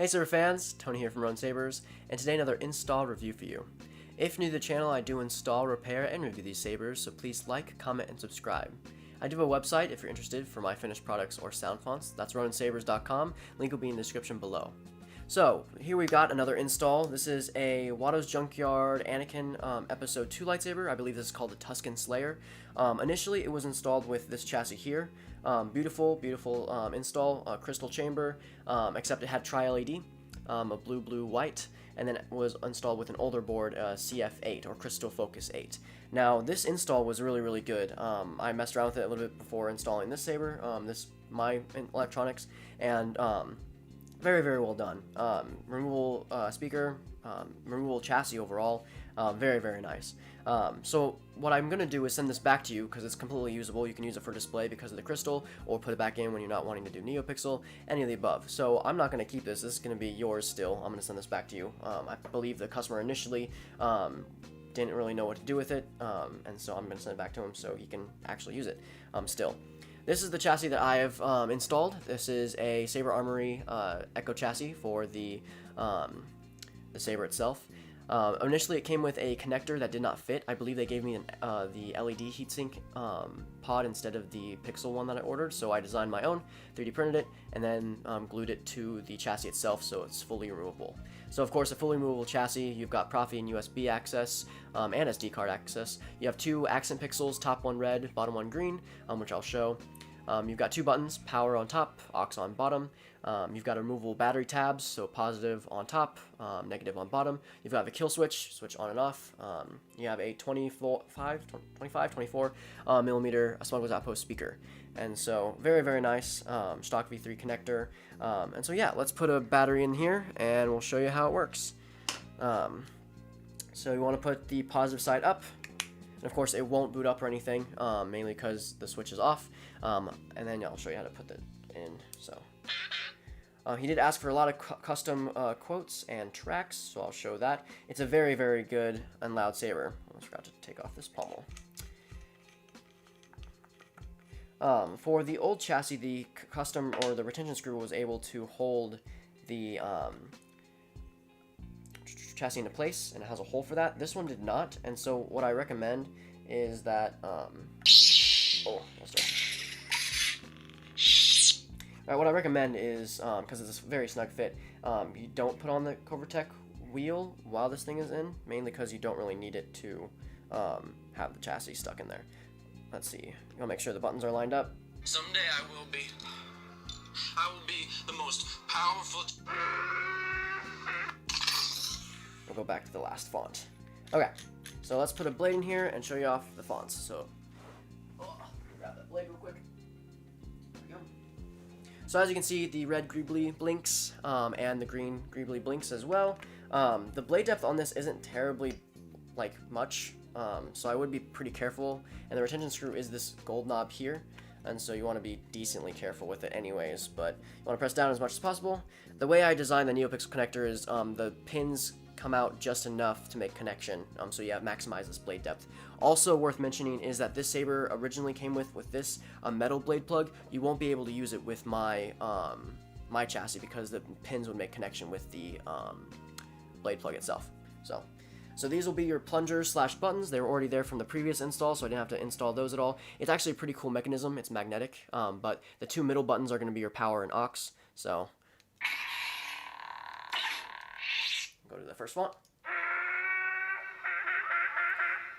Hey Saber fans, Tony here from Run Sabers, and today another install review for you. If new to the channel, I do install, repair, and review these sabers, so please like, comment, and subscribe. I do have a website if you're interested for my finished products or sound fonts. That's RoninSabers.com. Link will be in the description below. So, here we've got another install. This is a Watto's Junkyard Anakin Episode 2 lightsaber. I believe this is called the Tusken Slayer. Initially, it was installed with this chassis here. Beautiful install, crystal chamber, except it had tri-LED, a blue, white, and then it was installed with an older board, CF8, or Crystal Focus 8. Now, this install was really good. I messed around with it a little bit before installing this saber, my electronics, and very well done. Removable speaker, removable chassis overall, very nice. So what I'm going to do is send this back to you because it's completely usable. You can use it for display because of the crystal, or put it back in when you're not wanting to do Neopixel, any of the above. So I'm not going to keep this. This is going to be yours still. I'm going to send this back to you. I believe the customer initially didn't really know what to do with it, and so I'm going to send it back to him so he can actually use it still. This is the chassis that I have installed. This is a Saber Armory Echo chassis for the saber itself. Initially, it came with a connector that did not fit. I believe they gave me the LED heatsink pod instead of the Pixel one that I ordered, so I designed my own, 3D printed it, and then glued it to the chassis itself so it's fully removable. So of course, a fully removable chassis, you've got proffie and USB access, and SD card access. You have two accent pixels, top one red, bottom one green, which I'll show. You've got two buttons, power on top, aux on bottom. You've got removable battery tabs, so positive on top, negative on bottom. You've got the kill switch on and off. You have a 24 millimeter Smuggler's Outpost speaker. And so, very nice, stock V3 connector. And so yeah, let's put a battery in here, and we'll show you how it works. So you want to put the positive side up. And of course, it won't boot up or anything, mainly because the switch is off. And then I'll show you how to put that in. So he did ask for a lot of custom quotes and tracks, so I'll show that. It's a very good and loud saber. I almost forgot to take off this pommel. For the old chassis, the custom or the retention screw was able to hold the chassis into place, and it has a hole for that. This one did not, and so what I recommend is that what I recommend is, because it's a very snug fit, you don't put on the Covertech wheel while this thing is in, mainly because you don't really need it to have the chassis stuck in there. Let's see, you want to make sure the buttons are lined up. Someday I will be the most powerful. We'll go back to the last font. Okay, so let's put a blade in here and show you off the fonts. So, grab that blade real quick. There we go. So as you can see, the red greebly blinks, and the green greebly blinks as well. The blade depth on this isn't terribly, much, so I would be pretty careful. And the retention screw is this gold knob here, and so you want to be decently careful with it anyways, but you want to press down as much as possible. The way I designed the Neopixel connector is the pins come out just enough to make connection, so you maximize this blade depth. Also worth mentioning is that this saber originally came with this metal blade plug. You won't be able to use it with my my chassis because the pins would make connection with the blade plug itself. So these will be your plungers / buttons. They were already there from the previous install, so I didn't have to install those at all. It's actually a pretty cool mechanism. It's magnetic, but the two middle buttons are going to be your power and aux. So go to the first font.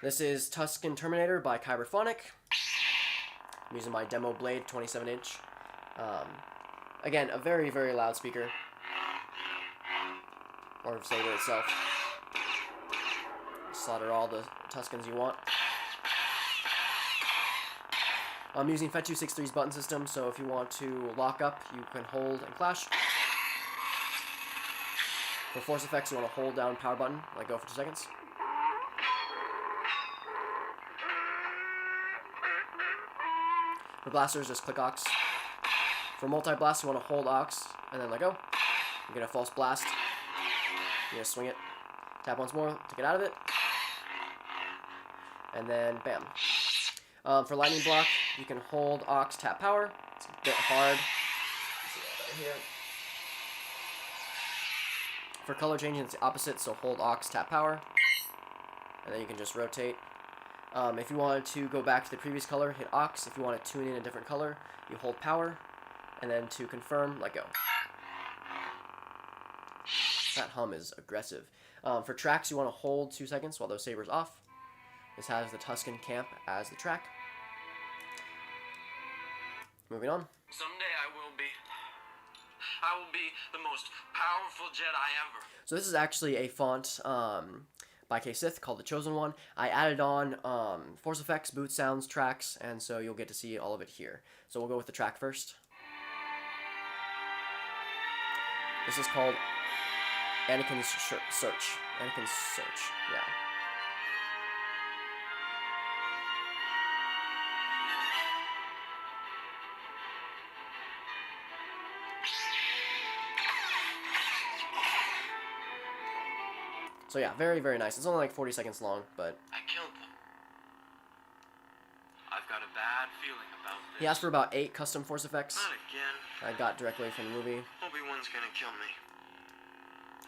This is Tusken Terminator by Kyberphonic. I'm using my demo blade, 27-inch. Again, a very loud speaker. Or saber itself. Slaughter all the Tuskens you want. I'm using FET263's button system, so if you want to lock up, you can hold and clash. For force effects, you want to hold down power button, go for 2 seconds. For blasters, just click aux. For multi-blast, you want to hold aux, and then let go. You get a false blast. You just swing it. Tap once more, take it out of it. And then, bam. For lightning block, you can hold aux, tap power. It's a bit hard. Let's see that right here. For color changing, it's the opposite, so hold Aux, tap power, and then you can just rotate. If you wanted to go back to the previous color, hit Aux. If you want to tune in a different color, you hold power, and then to confirm, let go. That hum is aggressive. For tracks, you want to hold 2 seconds while those sabers off. This has the Tusken camp as the track. Moving on. Someday I will be. I will be the most powerful Jedi ever. So this is actually a font by K-Sith called The Chosen One. I added on Force Effects, boot sounds, tracks, and so you'll get to see all of it here. So we'll go with the track first. This is called Anakin's Search. Anakin's Search, yeah. So yeah, very, very nice. It's only like 40 seconds long, but... I killed them. I've got a bad feeling about this. He asked for about 8 custom Force Effects. Not again. I got directly from the movie. Obi-Wan's gonna kill me.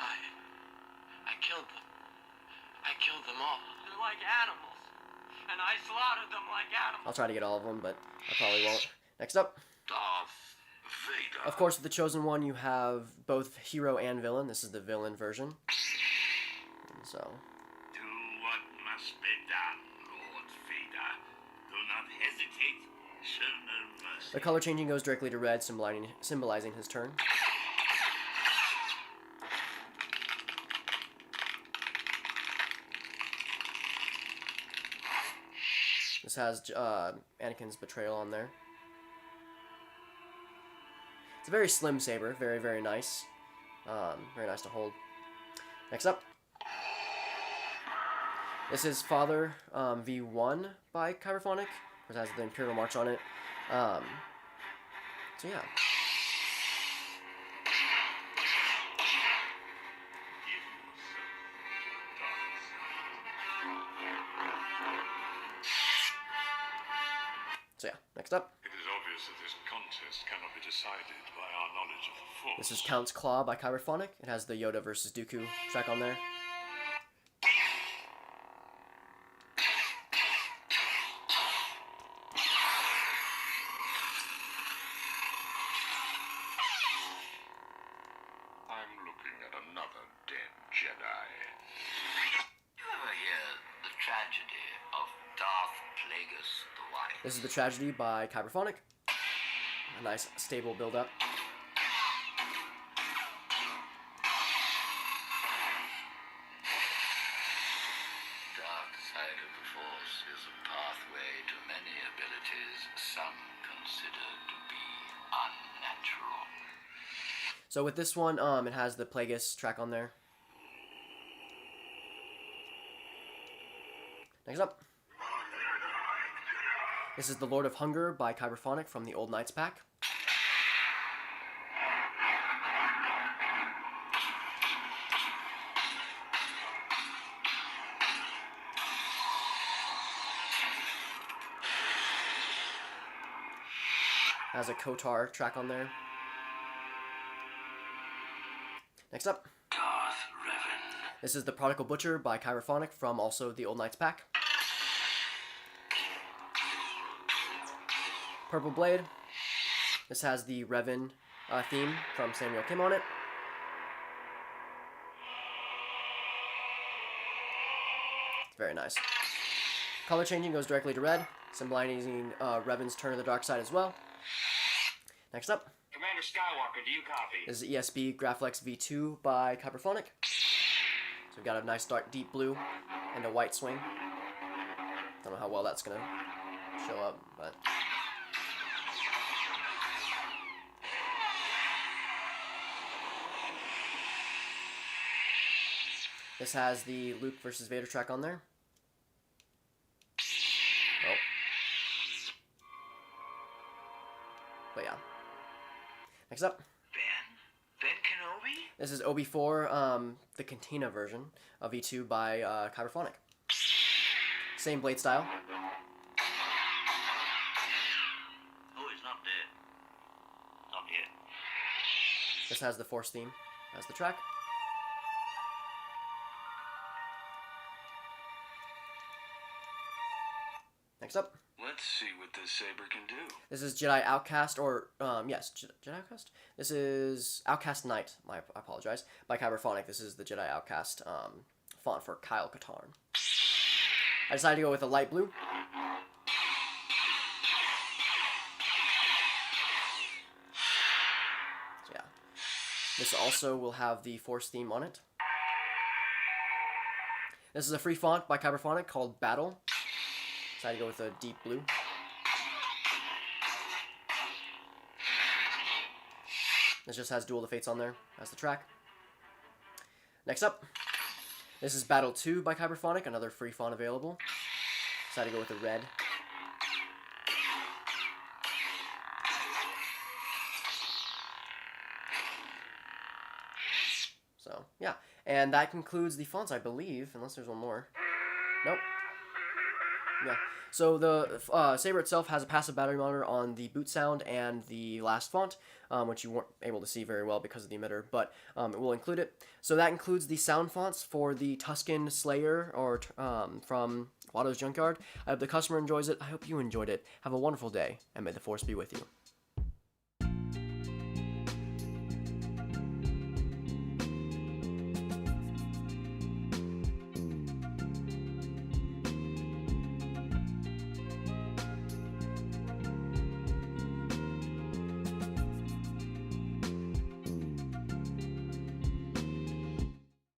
I killed them. I killed them all. They're like animals. And I slaughtered them like animals. I'll try to get all of them, but I probably won't. Next up. Darth Vader. Of course, with the Chosen One, you have both hero and villain. This is the villain version. So. Do what must be done, Lord Vader. Do not hesitate. Show no mercy. The color changing goes directly to red, symbolizing his turn. This has Anakin's betrayal on there. It's a very slim saber, very, very nice. Very nice to hold. Next up. This is Father V1 by Kyberphonic. It has the Imperial March on it. So yeah. So yeah, next up. It is obvious that this contest cannot be decided by our knowledge of the Force. This is Count's Claw by Kyberphonic. It has the Yoda versus Dooku track on there. I'm looking at another dead Jedi. You ever hear the tragedy of Darth Plagueis the Wise? This is The Tragedy by Kyberphonic. A nice, stable build-up. Dark side of the Force is a pathway to many abilities some consider to be unnatural. So with this one, it has the Plagueis track on there. Next up. This is The Lord of Hunger by Kyberphonic from the Old Knights pack. Has a Kotar track on there. Next up. Darth Revan. This is The Prodigal Butcher by Kyberphonic from also the Old Knights pack. Purple Blade. This has the Revan theme from Samuel Kim on it. It's very nice. Color changing goes directly to red, symbolizing Revan's turn to the dark side as well. Next up. Commander Skywalker, do you copy? This is ESB Graflex V2 by Kyberphonic. So we've got a nice dark deep blue and a white swing. Don't know how well that's gonna show up, but this has the Luke versus Vader track on there. Oh. But yeah. Next up. Ben Kenobi? This is OB4, the Cantina version of V2 by Kyberphonic. Same blade style. Oh, he's not dead. Not yet. This has the Force theme as the track. Next up, Let's see what this saber can do. this is Jedi Outcast, or, yes, Jedi Outcast? This is Outcast Knight, I apologize, by Cyberphonic. This is the Jedi Outcast font for Kyle Katarn. I decided to go with a light blue. So yeah. This also will have the Force theme on it. This is a free font by Cyberphonic called Battle. Decided to go with a deep blue. This just has Duel of the Fates on there as the track. Next up, this is Battle 2 by Cyberphonic, another free font available. Decided to go with the red. So, yeah. And that concludes the fonts, I believe, unless there's one more. Nope. Yeah. So the saber itself has a passive battery monitor on the boot sound and the last font, which you weren't able to see very well because of the emitter, but it will include it. So that includes the sound fonts for the Tusken Slayer, or from Watto's Junkyard. I hope the customer enjoys it. I hope you enjoyed it. Have a wonderful day, and may the Force be with you.